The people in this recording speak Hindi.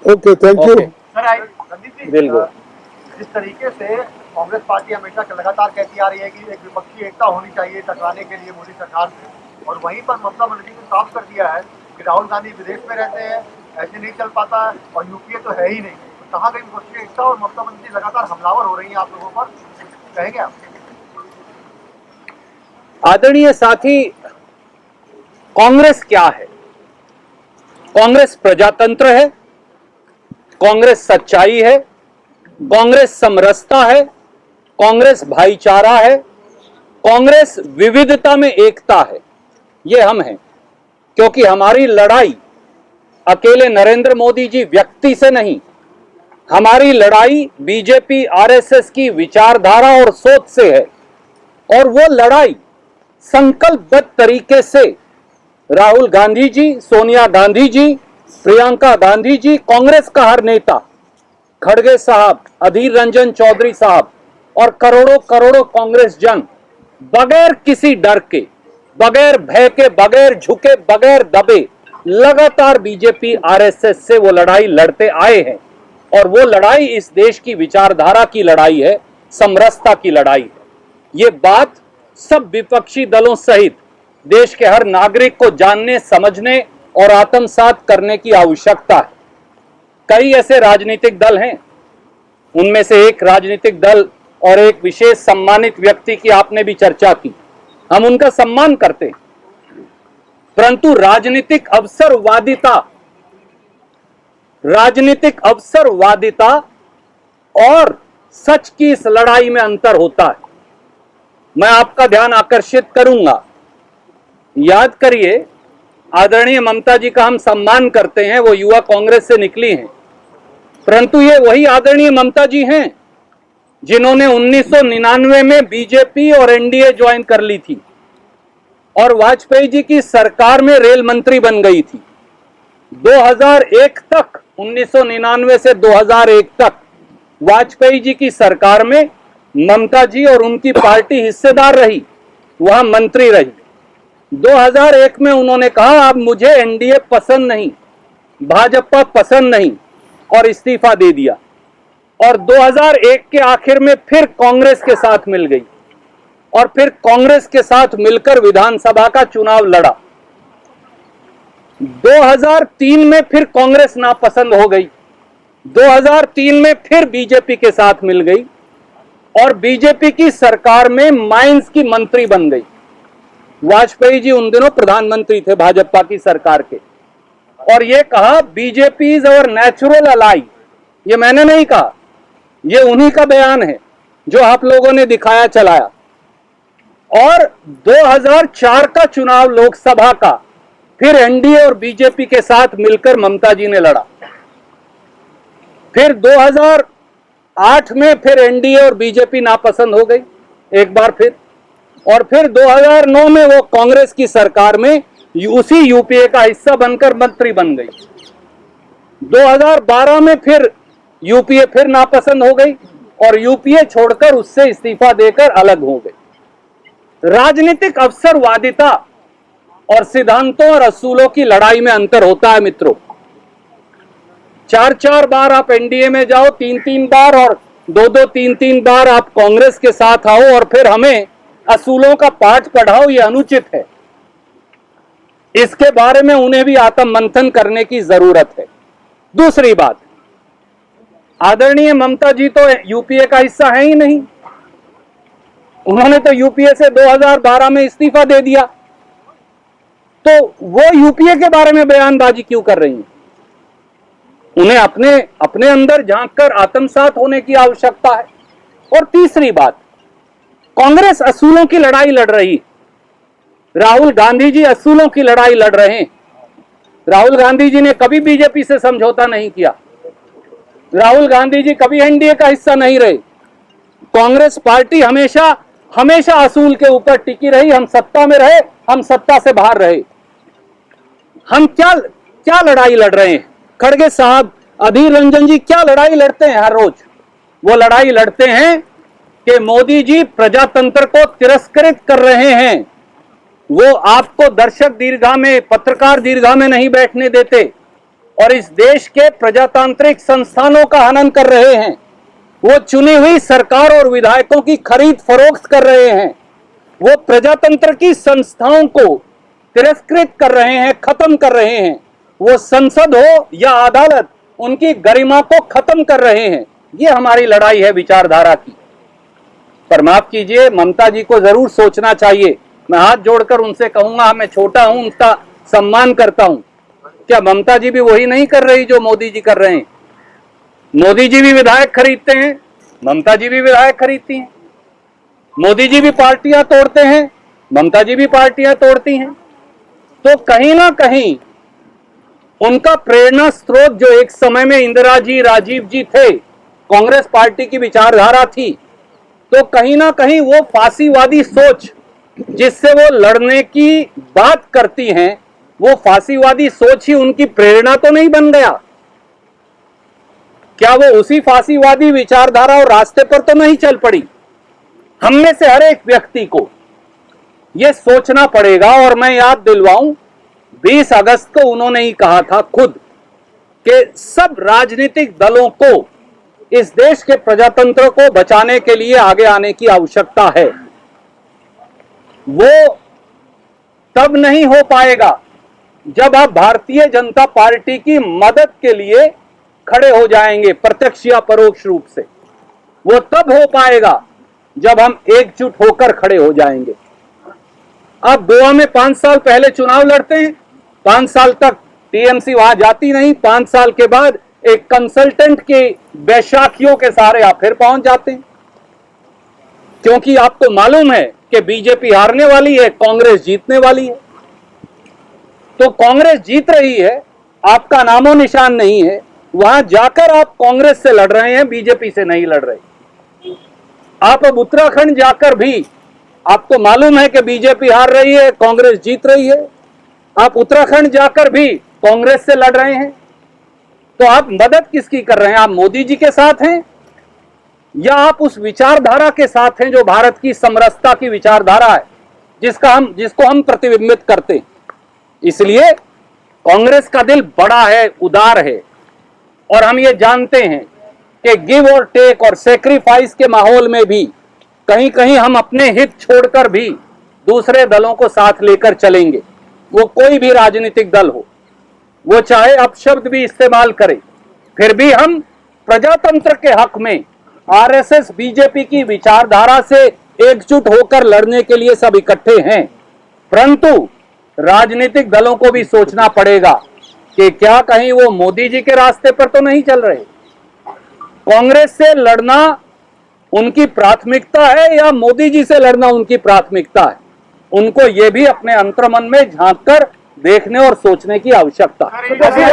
Okay, thank you. Sir Randeep ji, बिल्कुल। जिस तरीके से कांग्रेस पार्टी हमेशा लगातार कहती आ रही है कि एक विपक्षी एकता होनी चाहिए टकराने के लिए मोदी सरकार से, और वहीं पर ममता बनर्जी ने साफ कर दिया है कि राहुल गांधी विदेश में रहते हैं, ऐसे नहीं चल पाता है, और यूपीए तो है ही नहीं, तो कहाँ गई विपक्षी एकता? और ममता बनर्जी लगातार हमलावर हो रही है आप लोगों पर, कहेंगे आप? आदरणीय साथी, कांग्रेस क्या है? कांग्रेस प्रजातंत्र है, कांग्रेस सच्चाई है, कांग्रेस समरसता है, कांग्रेस भाईचारा है, कांग्रेस विविधता में एकता है। ये हम हैं, क्योंकि हमारी लड़ाई अकेले नरेंद्र मोदी जी व्यक्ति से नहीं, हमारी लड़ाई बीजेपी आरएसएस की विचारधारा और सोच से है। और वो लड़ाई संकल्पबद्ध तरीके से राहुल गांधी जी, सोनिया गांधी जी, प्रियंका गांधी जी, कांग्रेस का हर नेता, खड़गे साहब, अधीर रंजन चौधरी साहब और करोड़ों करोड़ों कांग्रेस जन बगैर किसी डर के, बगैर भय के, बगैर झुके, बगैर दबे लगातार बीजेपी आरएसएस से वो लड़ाई लड़ते आए हैं। और वो लड़ाई इस देश की विचारधारा की लड़ाई है, समरसता की लड़ाई है। ये बात सब विपक्षी दलों सहित देश के हर नागरिक को जानने, समझने और आत्मसात करने की आवश्यकता है। कई ऐसे राजनीतिक दल हैं, उनमें से एक राजनीतिक दल और एक विशेष सम्मानित व्यक्ति की आपने भी चर्चा की, हम उनका सम्मान करते हैं, परंतु राजनीतिक अवसरवादिता और सच की इस लड़ाई में अंतर होता है। मैं आपका ध्यान आकर्षित करूंगा, याद करिए, आदरणीय ममता जी का हम सम्मान करते हैं, वो युवा कांग्रेस से निकली हैं, परंतु ये वही आदरणीय ममता जी हैं जिन्होंने 1999 में बीजेपी और एनडीए ज्वाइन कर ली थी और वाजपेयी जी की सरकार में रेल मंत्री बन गई थी। 2001 तक, 1999 से 2001 तक वाजपेयी जी की सरकार में ममता जी और उनकी पार्टी हिस्सेदार रही, वहां मंत्री रही। 2001 में उन्होंने कहा अब मुझे एनडीए पसंद नहीं, भाजपा पसंद नहीं, और इस्तीफा दे दिया। और 2001 के आखिर में फिर कांग्रेस के साथ मिल गई और फिर कांग्रेस के साथ मिलकर विधानसभा का चुनाव लड़ा। 2003 में फिर कांग्रेस नापसंद हो गई, 2003 में फिर बीजेपी के साथ मिल गई और बीजेपी की सरकार में माइंस की मंत्री बन गई। वाजपेयी जी उन दिनों प्रधानमंत्री थे भाजपा की सरकार के, और ये कहा BJP is our natural ally. ये मैंने नहीं कहा, ये उन्हीं का बयान है जो आप लोगों ने दिखाया चलाया। और 2004 का चुनाव लोकसभा का फिर एनडीए और बीजेपी के साथ मिलकर ममता जी ने लड़ा। फिर 2008 में फिर एनडीए और बीजेपी नापसंद हो गई एक बार फिर, और फिर 2009 में वो कांग्रेस की सरकार में उसी यूपीए का हिस्सा बनकर मंत्री बन गई। 2012 में फिर यूपीए फिर नापसंद हो गई और यूपीए छोड़कर उससे इस्तीफा देकर अलग हो गई। राजनीतिक अवसरवादिता और सिद्धांतों और असूलों की लड़ाई में अंतर होता है मित्रों। 4-4 बार आप एनडीए में जाओ, 3-3 बार, और 2-2, 3-3 बार आप कांग्रेस के साथ आओ और फिर हमें असूलों का पाठ पढ़ाओ, ये अनुचित है। इसके बारे में उन्हें भी आत्म मंथन करने की जरूरत है। दूसरी बात, आदरणीय ममता जी तो यूपीए का हिस्सा है ही नहीं, उन्होंने तो यूपीए से 2012 में इस्तीफा दे दिया, तो वो यूपीए के बारे में बयानबाजी क्यों कर रही हैं? उन्हें अपने अंदर झांककर आत्मसात होने की आवश्यकता है। और तीसरी बात, कांग्रेस असूलों की लड़ाई लड़ रही, राहुल गांधी जी असूलों की लड़ाई लड़ रहे हैं। राहुल गांधी जी ने कभी बीजेपी से समझौता नहीं किया, राहुल गांधी जी कभी एनडीए का हिस्सा नहीं रहे। कांग्रेस पार्टी हमेशा हमेशा असूल के ऊपर टिकी रही। हम सत्ता में रहे, हम सत्ता से बाहर रहे। हम क्या लड़ाई लड़ रहे हैं? खड़गे साहब, अधीर रंजन जी क्या लड़ाई लड़ते हैं हर रोज? वो लड़ाई लड़ते हैं कि मोदी जी प्रजातंत्र को तिरस्कृत कर रहे हैं। वो आपको दर्शक दीर्घा में, पत्रकार दीर्घा में नहीं बैठने देते। और इस देश के प्रजातांत्रिक संस्थानों का हनन कर रहे हैं। वो चुनी हुई सरकार और विधायकों की खरीद फरोख्त कर रहे हैं। वो प्रजातंत्र की संस्थाओं को तिरस्कृत कर रहे हैं, खत्म कर रहे हैं। वो संसद हो या अदालत, उनकी गरिमा को खत्म कर रहे हैं। ये हमारी लड़ाई है विचारधारा की। पर माफ कीजिए, ममता जी को जरूर सोचना चाहिए। मैं हाथ जोड़कर उनसे कहूंगा, मैं छोटा हूं, उनका सम्मान करता हूं। क्या ममता जी भी वही नहीं कर रही जो मोदी जी कर रहे हैं? मोदी जी भी विधायक खरीदते हैं, ममता जी भी विधायक खरीदती हैं। मोदी जी भी पार्टियां तोड़ते हैं, ममता जी भी पार्टियां तोड़ती हैं। तो कहीं ना कहीं उनका प्रेरणा स्रोत जो एक समय में इंदिरा जी, राजीव जी थे, कांग्रेस पार्टी की विचारधारा थी, तो कहीं ना कहीं वो फांसीवादी सोच जिससे वो लड़ने की बात करती हैं, वो फांसीवादी सोच ही उनकी प्रेरणा तो नहीं बन गया? क्या वो उसी फांसीवादी विचारधारा और रास्ते पर तो नहीं चल पड़ी? हम में से हर एक व्यक्ति को यह सोचना पड़ेगा। और मैं याद दिलवाऊं, 20 अगस्त को उन्होंने ही कहा था खुद कि सब राजनीतिक दलों को इस देश के प्रजातंत्र को बचाने के लिए आगे आने की आवश्यकता है। वो तब नहीं हो पाएगा जब आप भारतीय जनता पार्टी की मदद के लिए खड़े हो जाएंगे, प्रत्यक्ष या परोक्ष रूप से। वो तब हो पाएगा जब हम एकजुट होकर खड़े हो जाएंगे। आप गोवा में 5 साल पहले चुनाव लड़ते हैं, 5 साल तक टीएमसी वहां जाती नहीं, 5 साल के बाद एक कंसल्टेंट के बैसाखियों के सहारे आप फिर पहुंच जाते हैं, क्योंकि आपको मालूम है कि बीजेपी हारने वाली है, कांग्रेस जीतने वाली है। तो कांग्रेस जीत रही है, आपका नामो निशान नहीं है, वहां जाकर आप कांग्रेस से लड़ रहे हैं, बीजेपी से नहीं लड़ रहे। आप अब उत्तराखंड जाकर भी आपको मालूम है कि बीजेपी हार रही है, कांग्रेस जीत रही है, आप उत्तराखंड जाकर भी कांग्रेस से लड़ रहे हैं। तो आप मदद किसकी कर रहे हैं? आप मोदी जी के साथ हैं या आप उस विचारधारा के साथ हैं जो भारत की समरसता की विचारधारा है, जिसको हम प्रतिबिंबित करते हैं। इसलिए कांग्रेस का दिल बड़ा है, उदार है, और हम ये जानते हैं कि गिव और टेक और सेक्रीफाइस के माहौल में भी कहीं कहीं हम अपने हित छोड़कर भी दूसरे दलों को साथ लेकर चलेंगे। वो कोई भी राजनीतिक दल हो, वो चाहे अपशब्द भी इस्तेमाल करे, फिर भी हम प्रजातंत्र के हक में आरएसएस बीजेपी की विचारधारा से एकजुट होकर लड़ने के लिए सब इकट्ठे हैं। परंतु राजनीतिक दलों को भी सोचना पड़ेगा कि क्या कहीं वो मोदी जी के रास्ते पर तो नहीं चल रहे। कांग्रेस से लड़ना उनकी प्राथमिकता है या मोदी जी से लड़ना उनकी प्राथमिकता है? उनको ये भी अपने अंतर्मन में झांक कर देखने और सोचने की आवश्यकता है।